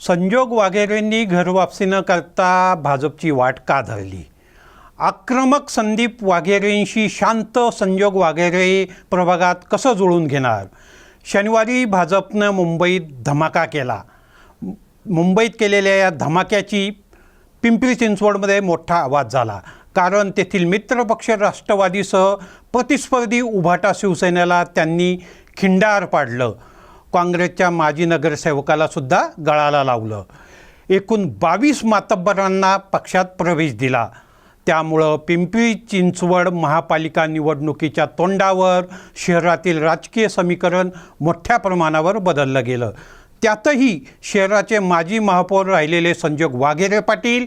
संजोग वाघेरेंनी घरवापसी न करता भाजपची वाट का धरली? आक्रमक संदीप वाघेरेंशी शांत संजोग वाघेरे प्रभागात कसं जुळून घेणार? शनिवारी भाजपनं मुंबईत धमाका केला. मुंबईत केलेल्या या धमाक्याची पिंपरी चिंचवडमध्ये मोठा आवाज झाला. कारण तेथील मित्रपक्ष राष्ट्रवादीसह प्रतिस्पर्धी उभाटा शिवसेनेला त्यांनी खिंडार पाडलं. काँग्रेसच्या माजी नगरसेवकाला सुद्धा गळाला लावलं. एकूण 22 मातब्बरांना पक्षात प्रवेश दिला. त्यामुळं पिंपरी चिंचवड महापालिका निवडणुकीच्या तोंडावर शहरातील राजकीय समीकरण मोठ्या प्रमाणावर बदललं गेलं. त्यातही शहराचे माजी महापौर राहिलेले संजोग वाघेरे पाटील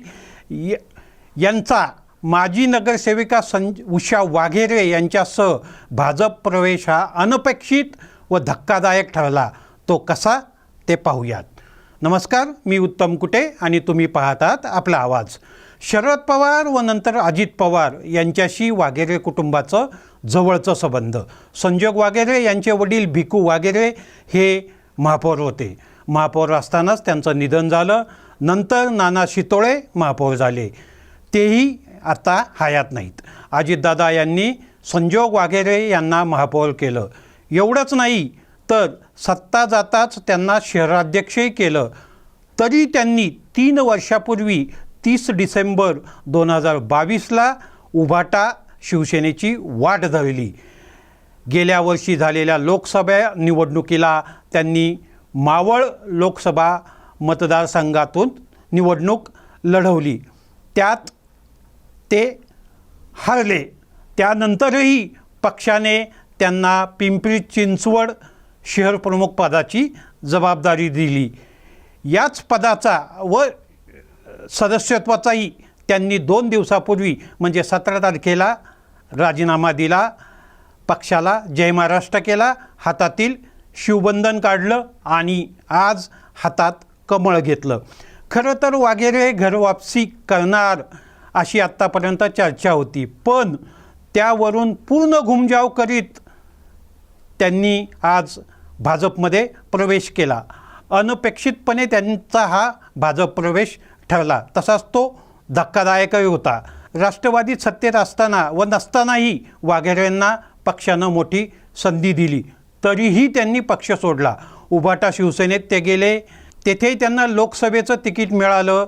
यांचा माजी नगरसेविका उषा वाघेरे यांच्यासह भाजप प्रवेश हा अनपेक्षित व धक्कादायक ठरला. तो कसा ते पाहूयात. नमस्कार, मी उत्तम कुटे आणि तुम्ही पाहतात आपला आवाज. शरद पवार व नंतर अजित पवार यांच्याशी वाघेरे कुटुंबाचं जवळचं संबंध. संजोग वाघेरे यांचे वडील भिकू वाघेरे हे महापौर होते. महापौर असतानाच त्यांचं निधन झालं. नंतर नाना शितोळे महापौर झाले. तेही आता हयात नाहीत. अजितदादा यांनी संजोग वाघेरे यांना महापौर केलं. एवढंच नाही तर सत्ता जाताच त्यांना शहराध्यक्षही केलं. तरी त्यांनी 3 वर्षापूर्वी 30 डिसेंबर 2022ला उभाटा शिवसेनेची वाट धरली. गेल्या वर्षी झालेल्या लोकसभा निवडणुकीला त्यांनी मावळ लोकसभा मतदारसंघातून निवडणूक लढवली. त्यात ते हरले. त्यानंतरही पक्षाने त्यांना पिंपरी चिंचवड शहर प्रमुख पदाची जबाबदारी दिली. याच पदाचा व सदस्यत्वाचाही त्यांनी 2 दिवसापूर्वी म्हणजे 17 तारखेला राजीनामा दिला. पक्षाला जय महाराष्ट्र केला. हातातील शिवबंधन काढलं आणि आज हातात कमळ घेतलं. खरं तर वाघेरे घरवापसी करणार अशी आत्तापर्यंत चर्चा होती. पण त्यावरून पूर्ण घुमजाव करीत त्यांनी आज भाजपमध्ये प्रवेश केला. अनपेक्षितपणे त्यांचा हा भाजप प्रवेश ठरला. तसाच तो धक्कादायकही होता. राष्ट्रवादीत सत्तेत असताना व नसतानाही वाघेरेंना पक्षानं मोठी संधी दिली. तरीही त्यांनी पक्ष सोडला. उभाटा शिवसेनेत ते गेले. तेथेही त्यांना लोकसभेचं तिकीट मिळालं.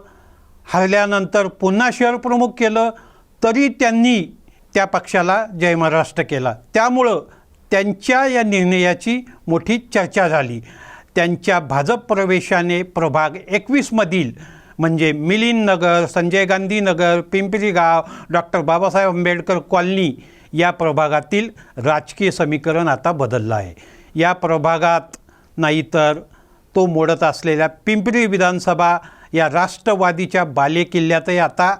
हरल्यानंतर पुन्हा शहर प्रमुख केलं. तरी त्यांनी त्या पक्षाला जय महाराष्ट्र केला. त्यामुळं त्यांच्या या निर्णयाची मोठी चर्चा झाली. त्यांच्या भाजप प्रवेशाने प्रभाग 21मधील म्हणजे मिलिंद नगर, संजय गांधी नगर, पिंपरी गाव, डॉक्टर बाबासाहेब आंबेडकर कॉलनी या प्रभागातील राजकीय समीकरण आता बदललं आहे. या प्रभागात नाही तर तो मोडत असलेल्या पिंपरी विधानसभा या राष्ट्रवादीच्या बालेकिल्ल्यातही आता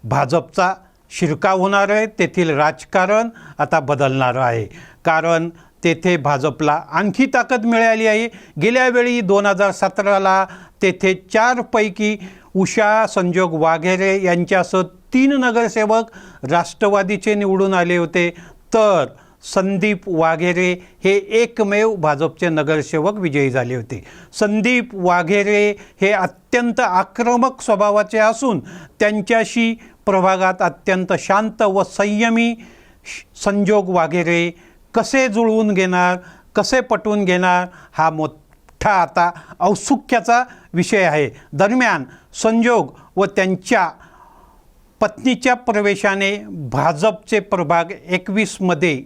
भाजपचा शिरकाव होणार आहे. तेथील राजकारण आता बदलणार आहे. कारण तेथे भाजपला आणखी ताकद मिळाली आहे. गेल्या वेळी 2017ला तेथे 4 पैकी उषा संजोग वाघेरे यांच्यासह 3 नगरसेवक राष्ट्रवादीचे निवडून आले होते. तर संदीप वाघेरे हे एकमेव भाजपचे नगरसेवक विजयी झाले होते. संदीप वाघेरे हे अत्यंत आक्रमक स्वभावाचे असून त्यांच्याशी प्रभागात अत्यंत शांत व संयमी संजोग वाघेरे कसे जुळवून घेणार, कसे पटवून घेणार हा मोठा आता औत्सुक्याचा विषय आहे. दरम्यान संजोग व त्यांच्या पत्नीच्या प्रवेशाने भाजपचे प्रभाग 21मध्ये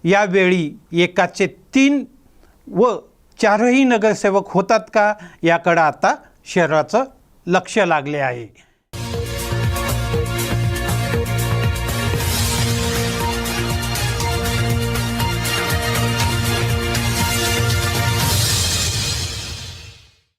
यावेळी एकाचे 3 व 4ही नगरसेवक होतात का याकडं आता शहराचं लक्ष लागले आहे.